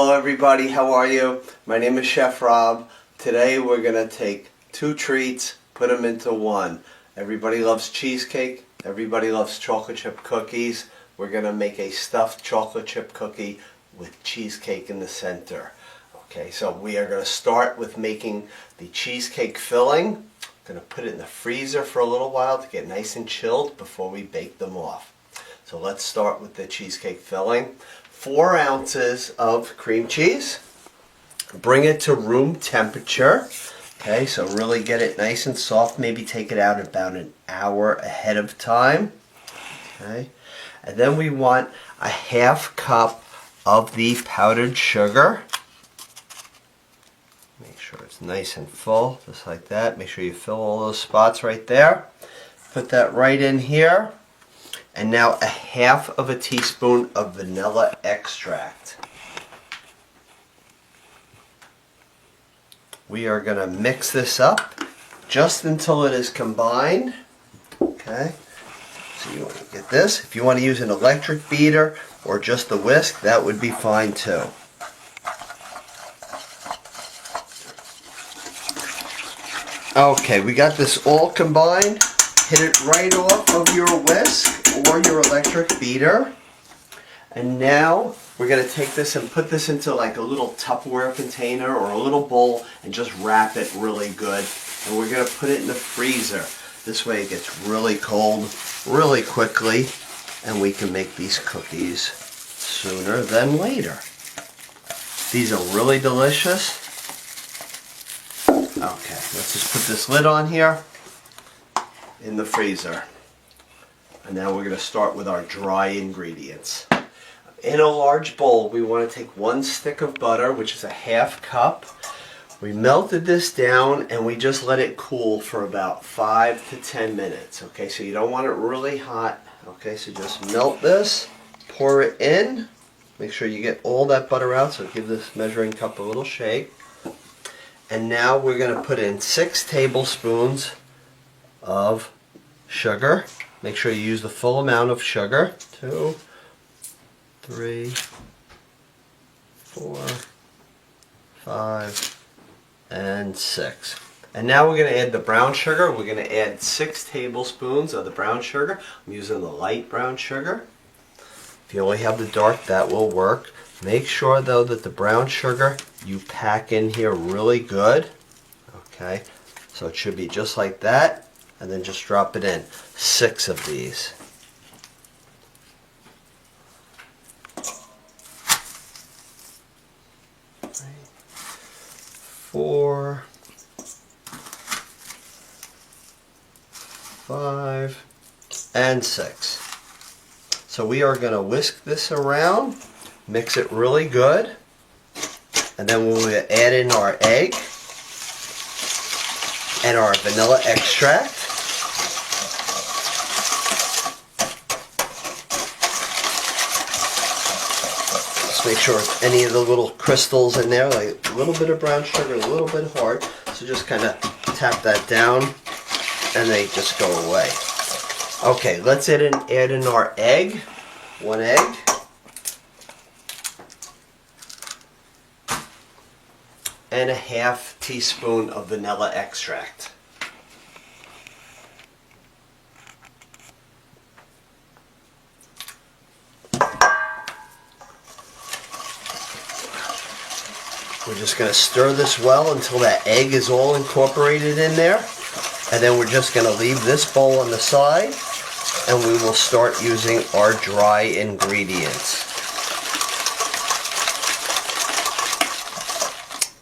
Hello everybody, how are you? My name is Chef Rob. Today we're going to take two treats, put them into one. Everybody loves cheesecake, everybody loves chocolate chip cookies. We're going to make a stuffed chocolate chip cookie with cheesecake in the center. Okay, so we are going to start with making the cheesecake filling. Going to put it in the freezer for a little while to get nice and chilled before we bake them off. So let's start with the cheesecake filling. 4 ounces of cream cheese. Bring it to room temperature. Okay, so really get it nice and soft. Maybe take it out about an hour ahead of time. Okay, and then we want a ½ cup of the powdered sugar. Make sure it's nice and full, just like that. Make sure you fill all those spots right there. Put that right in here. And now a ½ teaspoon of vanilla extract. We are going to mix this up just until it is combined. Okay, so you want to get this. If you want to use an electric beater or just the whisk, that would be fine too. Okay, we got this all combined. Hit it right off of your whisk or your electric beater. And now we're going to take this and put this into like a little Tupperware container or a little bowl and just wrap it really good. And we're going to put it in the freezer. This way it gets really cold really quickly and we can make these cookies sooner than later. These are really delicious. Okay, let's just put this lid on here in the freezer. And now we're going to start with our dry ingredients. In a large bowl, we want to take 1 stick of butter, which is a ½ cup. We melted this down and we just let it cool for about 5 to 10 minutes. Okay, so you don't want it really hot. Okay, so just melt this, pour it in. Make sure you get all that butter out, so give this measuring cup a little shake. And now we're going to put in 6 tablespoons of sugar. Make sure you use the full amount of sugar. 2, 3, 4, 5, and 6. And now we're going to add the brown sugar. We're going to add 6 tablespoons of the brown sugar. I'm using the light brown sugar. If you only have the dark, that will work. Make sure though that the brown sugar you pack in here really good. Okay, so it should be just like that. And then just drop it in. 6 of these. 4, 5, and 6. So we are going to whisk this around, mix it really good, and then we'll add in our egg and our vanilla extract. Just make sure any of the little crystals in there, like a little bit of brown sugar, a little bit hard. So just kind of tap that down and they just go away. Okay, let's add in our egg. 1 egg. And a ½ teaspoon of vanilla extract. We're just going to stir this well until that egg is all incorporated in there. And then we're just going to leave this bowl on the side and we will start using our dry ingredients.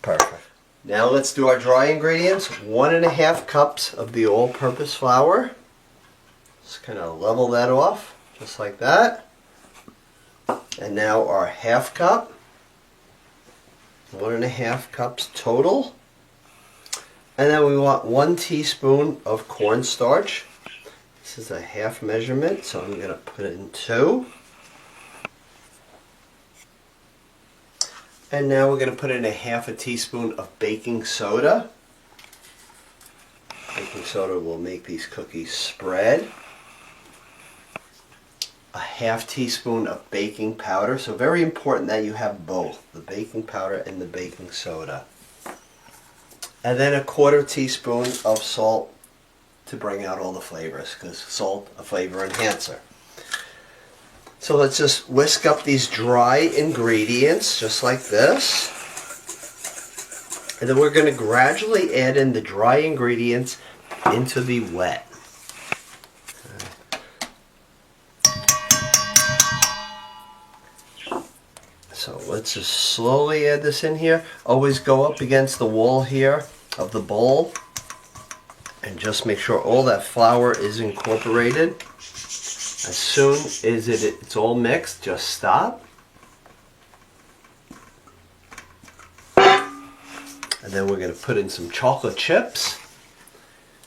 Perfect. Now let's do our dry ingredients. 1½ cups of the all-purpose flour. Just kind of level that off, just like that. And now our ½ cup. 1½ cups total. And then we want 1 teaspoon of cornstarch. This is a half measurement, so I'm going to put in 2. And now we're going to put in a ½ teaspoon of baking soda. Baking soda will make these cookies spread. A 1/2 teaspoon of baking powder. So very important that you have both, the baking powder and the baking soda. And then 1/4 teaspoon of salt to bring out all the flavors, because salt, a flavor enhancer. So let's just whisk up these dry ingredients just like this. And then we're going to gradually add in the dry ingredients into the wet. So let's just slowly add this in here. Always go up against the wall here of the bowl and just make sure all that flour is incorporated. As soon as it's all mixed, just stop. And then we're going to put in some chocolate chips.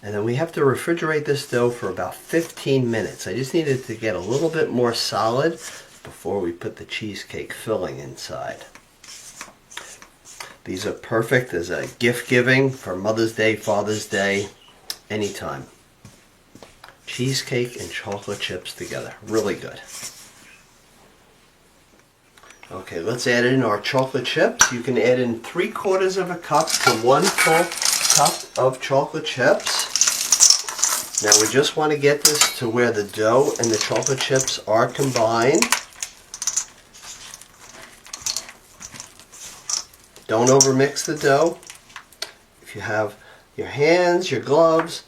And then we have to refrigerate this dough for about 15 minutes. I just need it to get a little bit more solid before we put the cheesecake filling inside. These are perfect as a gift giving for Mother's Day, Father's Day, anytime. Cheesecake and chocolate chips together. Really good. Okay, let's add in our chocolate chips. You can add in 3/4 of a cup to 1 full cup of chocolate chips. Now we just want to get this to where the dough and the chocolate chips are combined. Don't overmix the dough. If you have your hands, your gloves,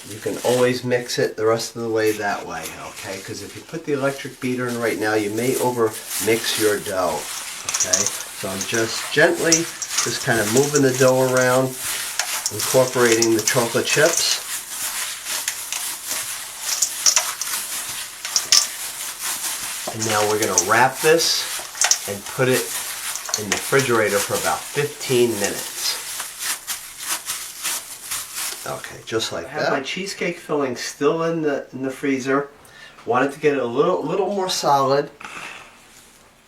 you can always mix it the rest of the way that way, okay? Because if you put the electric beater in right now, you may over mix your dough, okay? So I'm just gently just kind of moving the dough around, incorporating the chocolate chips. And now we're going to wrap this and put it in the refrigerator for about 15 minutes. Okay, just like that. I have my cheesecake filling still in the freezer. Wanted to get it a little more solid.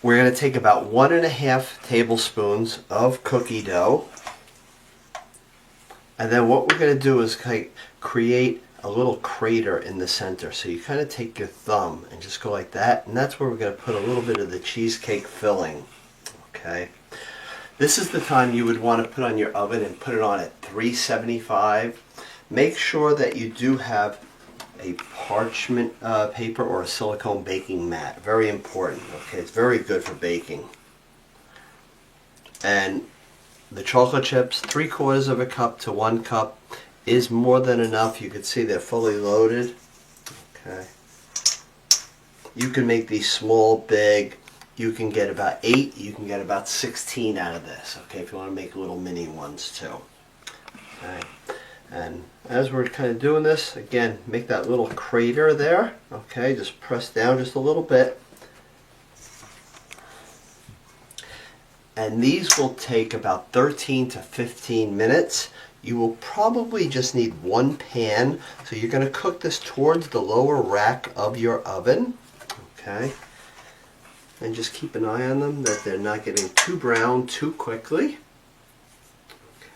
We're going to take about 1.5 tablespoons of cookie dough. And then what we're going to do is create a little crater in the center. So you kind of take your thumb and just go like that. And that's where we're going to put a little bit of the cheesecake filling. Okay. This is the time you would want to put on your oven and put it on at 375. Make sure that you do have a parchment paper or a silicone baking mat. Very important. Okay, it's very good for baking. And the chocolate chips, 3/4 of a cup to 1 cup is more than enough. You can see they're fully loaded. Okay. You can make these small, big. You can get about 8, you can get about 16 out of this, okay, if you want to make little mini ones too. Okay. And as we're kind of doing this, again, make that little crater there, okay, just press down just a little bit. And these will take about 13 to 15 minutes. You will probably just need 1 pan, so you're going to cook this towards the lower rack of your oven, okay. And just keep an eye on them that they're not getting too brown too quickly.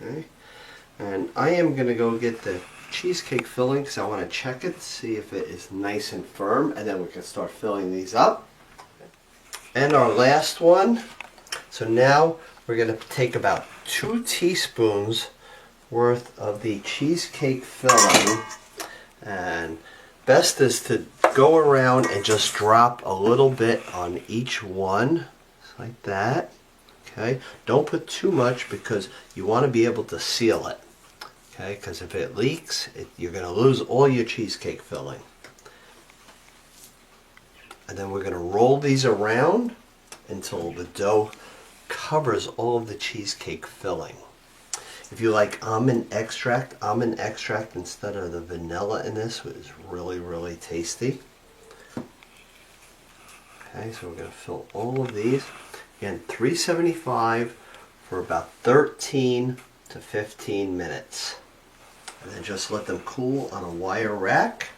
Okay. And I am going to go get the cheesecake filling because I want to check it, see if it is nice and firm, and then we can start filling these up. And our last one. So now we're going to take about 2 teaspoons worth of the cheesecake filling, and best is to go around and just drop a little bit on each one, like that. Okay, don't put too much because you want to be able to seal it. Okay, because if it leaks, you're going to lose all your cheesecake filling. And then we're going to roll these around until the dough covers all of the cheesecake filling. If you like almond extract instead of the vanilla in this is really, really tasty. Okay, so we're going to fill all of these. Again, 375 for about 13 to 15 minutes. And then just let them cool on a wire rack.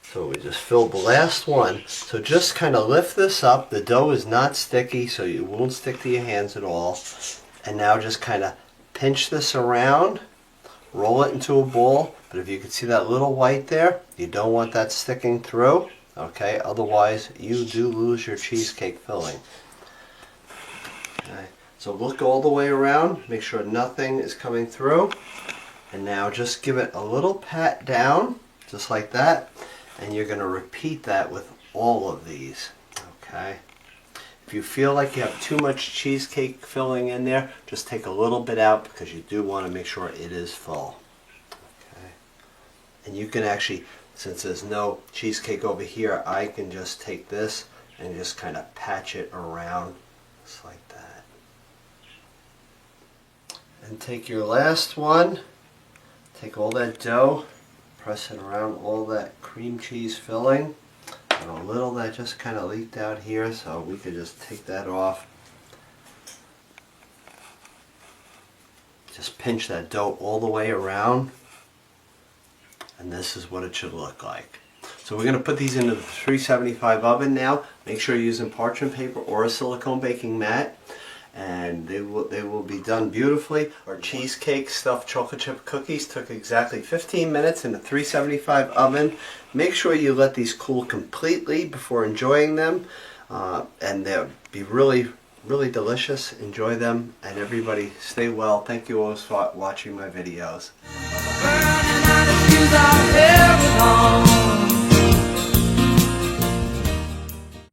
So we just filled the last one. So just kind of lift this up. The dough is not sticky, so it won't stick to your hands at all. And now just kind of pinch this around, roll it into a ball, but if you can see that little white there, you don't want that sticking through, okay? Otherwise, you do lose your cheesecake filling. Okay. So look all the way around, make sure nothing is coming through, and now just give it a little pat down, just like that, and you're going to repeat that with all of these, okay? If you feel like you have too much cheesecake filling in there, just take a little bit out because you do want to make sure it is full. Okay. And you can actually, since there's no cheesecake over here, I can just take this and just kind of patch it around just like that. And take your last one, take all that dough, press it around all that cream cheese filling. And a little that just kind of leaked out here, so we could just take that off. Just pinch that dough all the way around, and this is what it should look like. So we're going to put these into the 375 oven now. Make sure you're using parchment paper or a silicone baking mat, and they will be done beautifully. Our cheesecake stuffed chocolate chip cookies took exactly 15 minutes in the 375 oven. Make sure you let these cool completely before enjoying them, and they'll be really delicious. Enjoy them, and everybody stay well. Thank you all for watching my videos.